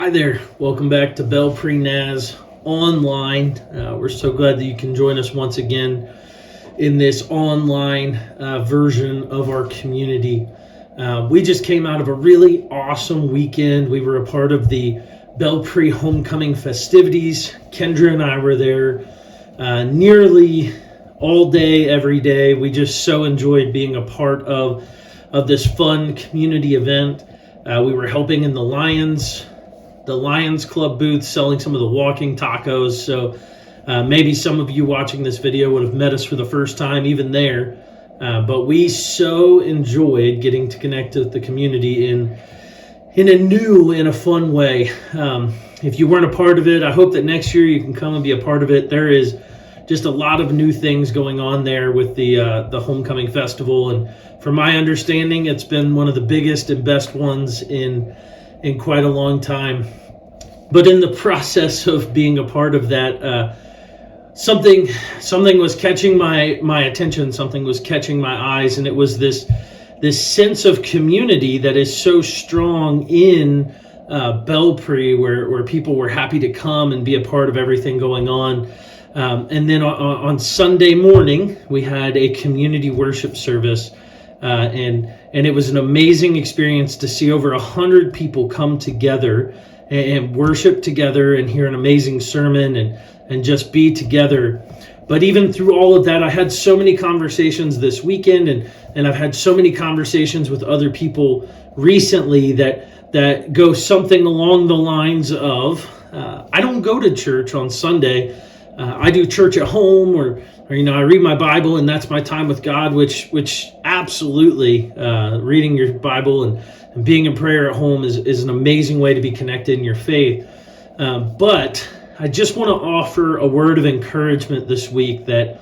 Hi there. Welcome back to Belpre Naz Online. We're so glad that you can join us once again in this online version of our community. We just came out of a really awesome weekend. We were a part of the Belpre homecoming festivities. Kendra and I were there nearly all day, every day. We just so enjoyed being a part of this fun community event. We were helping in the Lions Club booth, selling some of the walking tacos. So maybe some of you watching this video would have met us for the first time even there. But we so enjoyed getting to connect with the community in a new and a fun way. If you weren't a part of it, I hope that next year you can come and be a part of it. There is just a lot of new things going on there with the homecoming festival. And from my understanding, it's been one of the biggest and best ones in quite a long time. But in the process of being a part of that, something was catching my attention, something was catching my eyes, and it was this sense of community that is so strong in Belpre, where people were happy to come and be a part of everything going on. And then on Sunday morning, we had a community worship service, and it was an amazing experience to see over 100 people come together and worship together and hear an amazing sermon and just be together. But even through all of that, I had so many conversations this weekend, and I've had so many conversations with other people recently that go something along the lines of, I don't go to church on Sunday. I do church at home, or I read my Bible, and that's my time with God, which absolutely, reading your Bible and being in prayer at home is an amazing way to be connected in your faith. But I just want to offer a word of encouragement this week that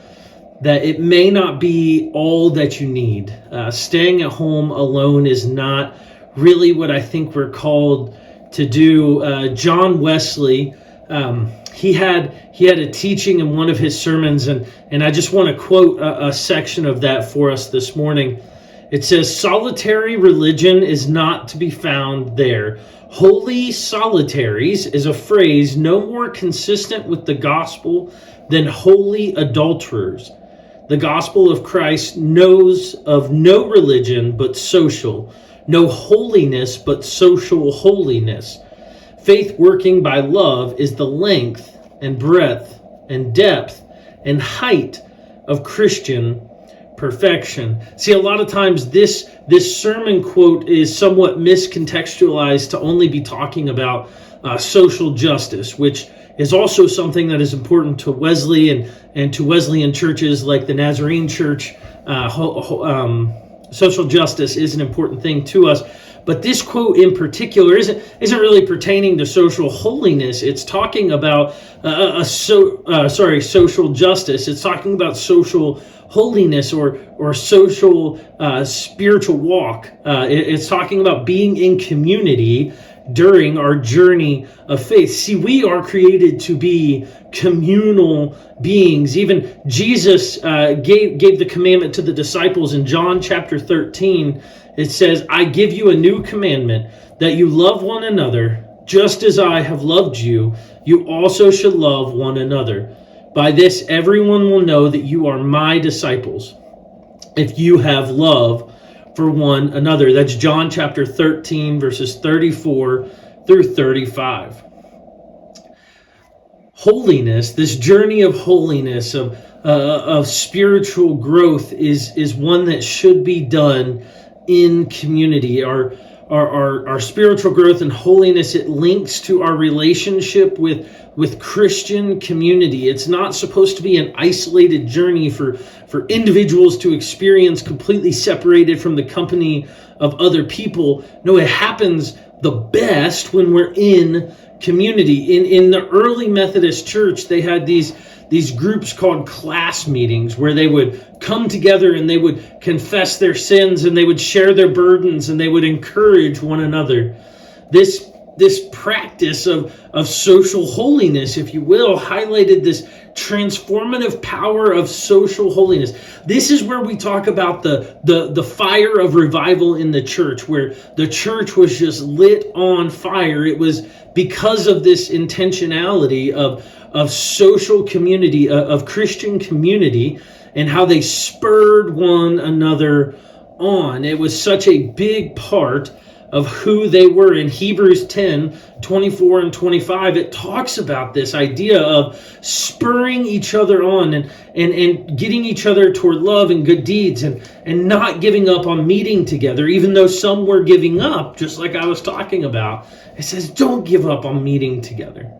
it may not be all that you need. Staying at home alone is not really what I think we're called to do. John Wesley, he had a teaching in one of his sermons, and I just want to quote a section of that for us this morning. It says, "Solitary religion is not to be found there. Holy solitaries is a phrase no more consistent with the gospel than holy adulterers. The gospel of Christ knows of no religion but social, no holiness but social holiness. Faith working by love is the length and breadth and depth and height of Christian perfection." See, a lot of times this sermon quote is somewhat miscontextualized to only be talking about social justice, which is also something that is important to Wesley and to Wesleyan churches like the Nazarene Church. Social justice is an important thing to us. But this quote in particular isn't really pertaining to social holiness. It's talking about social justice. It's talking about social holiness or social spiritual walk. It's talking about being in community during our journey of faith. See, we are created to be communal beings. Even Jesus gave the commandment to the disciples in John chapter 13. It says, "I give you a new commandment, that you love one another, just as I have loved you, you also should love one another. By this everyone will know that you are my disciples, if you have love for one another." That's John chapter 13, verses 34 through 35. Holiness, this journey of holiness, of spiritual growth is one that should be done in community. Our spiritual growth and holiness, it links to our relationship with Christian community. It's not supposed to be an isolated journey for individuals to experience completely separated from the company of other people. No, it happens the best when we're in community. In the early Methodist Church, they had these groups called class meetings, where they would come together and they would confess their sins and they would share their burdens and they would encourage one another. This this practice of social holiness, if you will, highlighted this transformative power of social holiness. This is where we talk about the fire of revival in the church, where the church was just lit on fire. It was because of this intentionality of social community, of Christian community, and how they spurred one another on. It was such a big part of who they were. In Hebrews 10:24 and 25, it talks about this idea of spurring each other on and getting each other toward love and good deeds, and not giving up on meeting together, even though some were giving up, just like I was talking about. It says, don't give up on meeting together.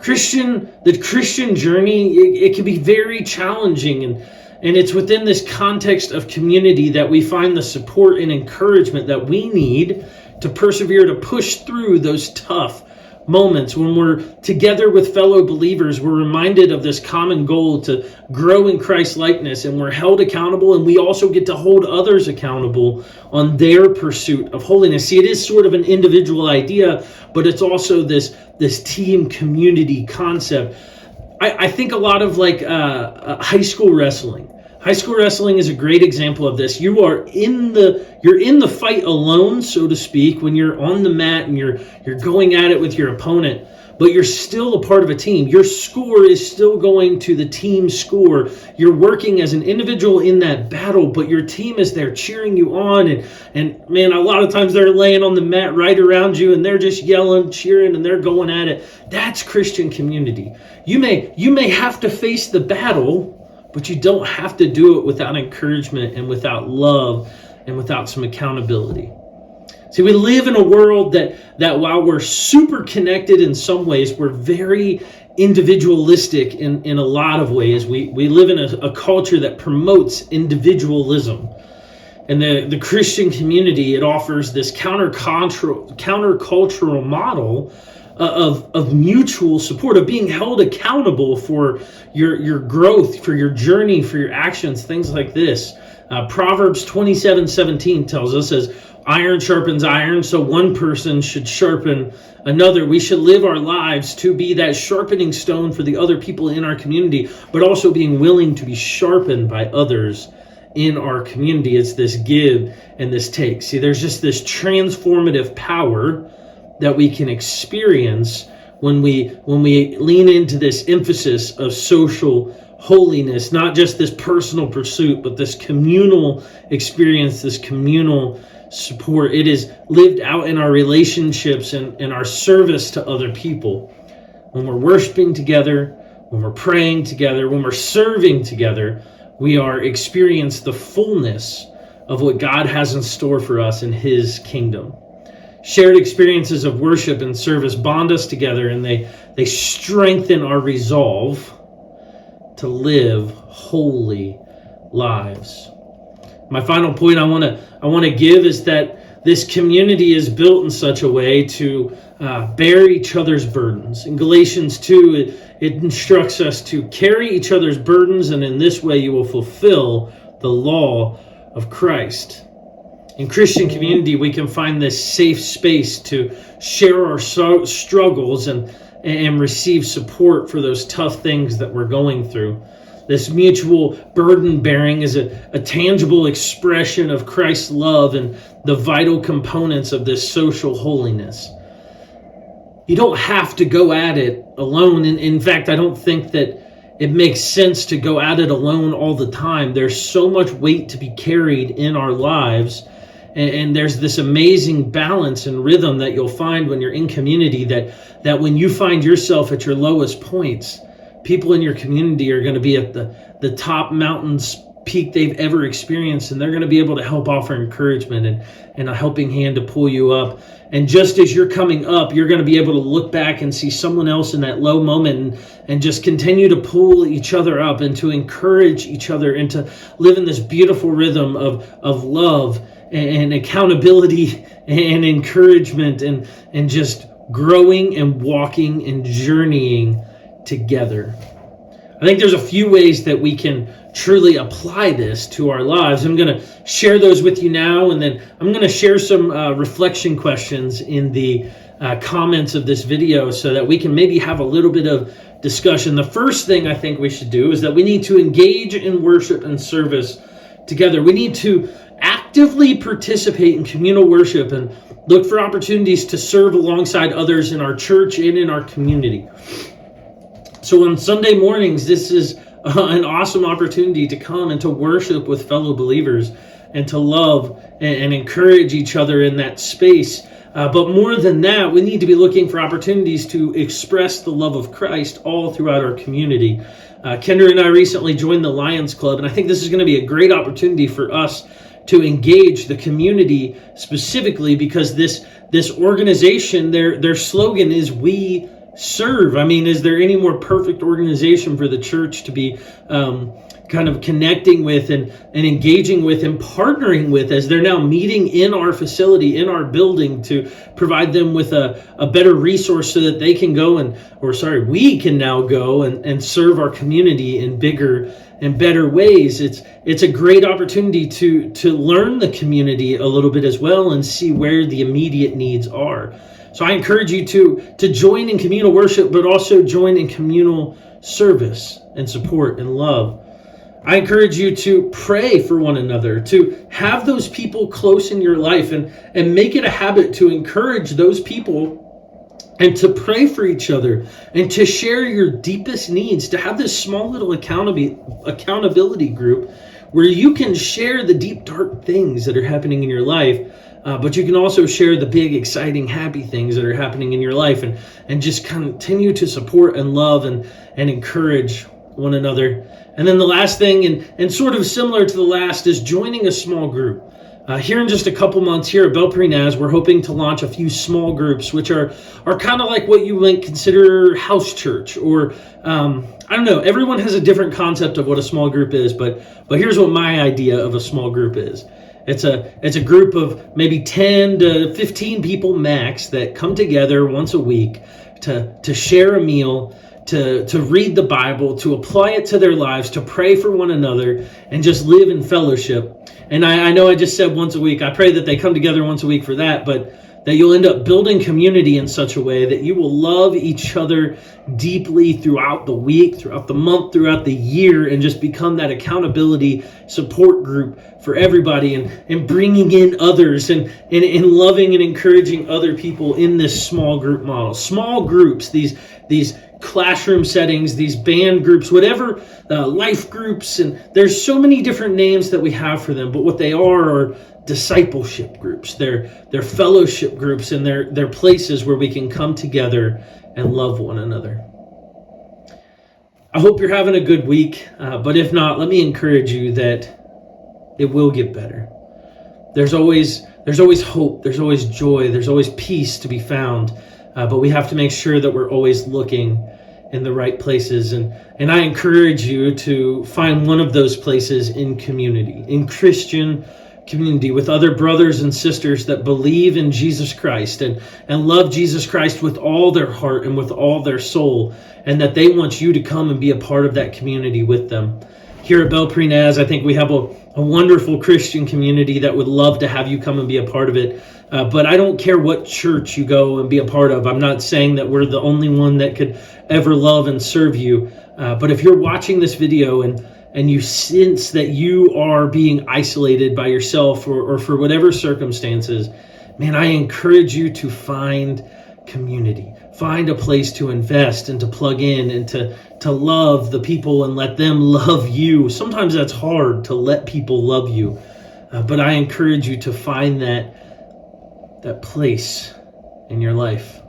The Christian journey, it can be very challenging, and it's within this context of community that we find the support and encouragement that we need to persevere, to push through those tough moments. When we're together with fellow believers, we're reminded of this common goal to grow in Christ's likeness, and we're held accountable, and we also get to hold others accountable on their pursuit of holiness. See, it is sort of an individual idea, but it's also this team community concept. I think a lot of high school wrestling. High school wrestling is a great example of this. You're in the fight alone, so to speak, when you're on the mat and you're going at it with your opponent, but you're still a part of a team. Your score is still going to the team score. You're working as an individual in that battle, but your team is there cheering you on, and man, a lot of times they're laying on the mat right around you, and they're just yelling, cheering, and they're going at it. That's Christian community. You may have to face the battle, but you don't have to do it without encouragement and without love and without some accountability. See, we live in a world that while we're super connected in some ways, we're very individualistic in a lot of ways. We live in a culture that promotes individualism. And the Christian community, it offers this countercultural model of mutual support, of being held accountable for your growth, for your journey, for your actions, things like this. Proverbs 27:17 tells us, as iron sharpens iron, so one person should sharpen another. We should live our lives to be that sharpening stone for the other people in our community, but also being willing to be sharpened by others in our community. It's this give and this take. See, there's just this transformative power that we can experience when we lean into this emphasis of social holiness, not just this personal pursuit, but this communal experience, this communal support. It is lived out in our relationships and our service to other people. When we're worshiping together, when we're praying together, when we're serving together, we are experiencing the fullness of what God has in store for us in His kingdom. Shared experiences of worship and service bond us together, and they strengthen our resolve to live holy lives. My final point I want to give is that this community is built in such a way to bear each other's burdens. In Galatians 2, it instructs us to carry each other's burdens, and in this way you will fulfill the law of Christ. In Christian community, we can find this safe space to share our struggles and receive support for those tough things that we're going through. This mutual burden bearing is a tangible expression of Christ's love and the vital components of this social holiness. You don't have to go at it alone. In fact, I don't think that it makes sense to go at it alone all the time. There's so much weight to be carried in our lives. And there's this amazing balance and rhythm that you'll find when you're in community, that when you find yourself at your lowest points, people in your community are going to be at the top mountain's peak they've ever experienced, and they're going to be able to help offer encouragement and a helping hand to pull you up. And just as you're coming up, you're going to be able to look back and see someone else in that low moment and just continue to pull each other up and to encourage each other and to live in this beautiful rhythm of love and accountability and encouragement and just growing and walking and journeying together. I think there's a few ways that we can truly apply this to our lives. I'm going to share those with you now, and then I'm going to share some reflection questions in the comments of this video so that we can maybe have a little bit of discussion. The first thing I think we should do is that we need to engage in worship and service together. We need to actively participate in communal worship and look for opportunities to serve alongside others in our church and in our community. So on Sunday mornings, this is an awesome opportunity to come and to worship with fellow believers and to love and encourage each other in that space. But more than that, we need to be looking for opportunities to express the love of Christ all throughout our community. Kendra and I recently joined the Lions Club, and I think this is going to be a great opportunity for us to engage the community specifically because this organization, their slogan is "We serve." I mean, is there any more perfect organization for the church to be kind of connecting with and engaging with and partnering with as they're now meeting in our facility, in our building, to provide them with a better resource so that they can go we can now go and serve our community in bigger and better ways. It's a great opportunity to learn the community a little bit as well and see where the immediate needs are. So I encourage you to join in communal worship, but also join in communal service and support and love. I encourage you to pray for one another, to have those people close in your life and make it a habit to encourage those people and to pray for each other and to share your deepest needs, to have this small little accountability group where you can share the deep, dark things that are happening in your life, but you can also share the big, exciting, happy things that are happening in your life and just continue to support and love and encourage one another. And then the last thing, and sort of similar to the last, is joining a small group. Here in just a couple months here at Belpre Naz, we're hoping to launch a few small groups, which are kind of like what you might consider house church, or I don't know. Everyone has a different concept of what a small group is, but here's what my idea of a small group is. It's a group of maybe 10 to 15 people max that come together once a week to share a meal, to read the Bible, to apply it to their lives, to pray for one another, and just live in fellowship. And I know I just said once a week. I pray that they come together once a week for that, but that you'll end up building community in such a way that you will love each other deeply throughout the week, throughout the month, throughout the year, and just become that accountability support group for everybody and bringing in others and loving and encouraging other people in this small group model. Small groups, these classroom settings, these band groups, whatever, life groups, and there's so many different names that we have for them, but what they are discipleship groups. They're fellowship groups, and they're places where we can come together and love one another. I hope you're having a good week, but if not, let me encourage you that it will get better. There's always hope, there's always joy, there's always peace to be found, but we have to make sure that we're always looking in the right places. And I encourage you to find one of those places in community, in Christian community, with other brothers and sisters that believe in Jesus Christ and love Jesus Christ with all their heart and with all their soul, and that they want you to come and be a part of that community with them. Here at Belpre Naz, I think we have a wonderful Christian community that would love to have you come and be a part of it. But I don't care what church you go and be a part of. I'm not saying that we're the only one that could ever love and serve you. But if you're watching this video and you sense that you are being isolated by yourself or for whatever circumstances, man, I encourage you to find community. Find a place to invest and to plug in and to love the people and let them love you. Sometimes that's hard to let people love you. But I encourage you to find that place in your life.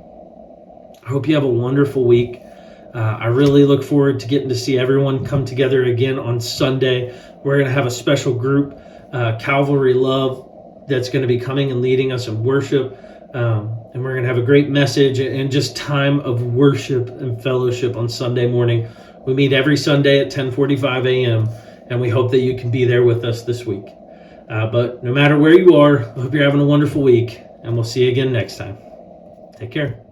I hope you have a wonderful week. I really look forward to getting to see everyone come together again on Sunday. We're going to have a special group, Calvary Love, that's going to be coming and leading us in worship. And we're going to have a great message and just time of worship and fellowship on Sunday morning. We meet every Sunday at 10:45 a.m. and we hope that you can be there with us this week. But no matter where you are, I hope you're having a wonderful week, and we'll see you again next time. Take care.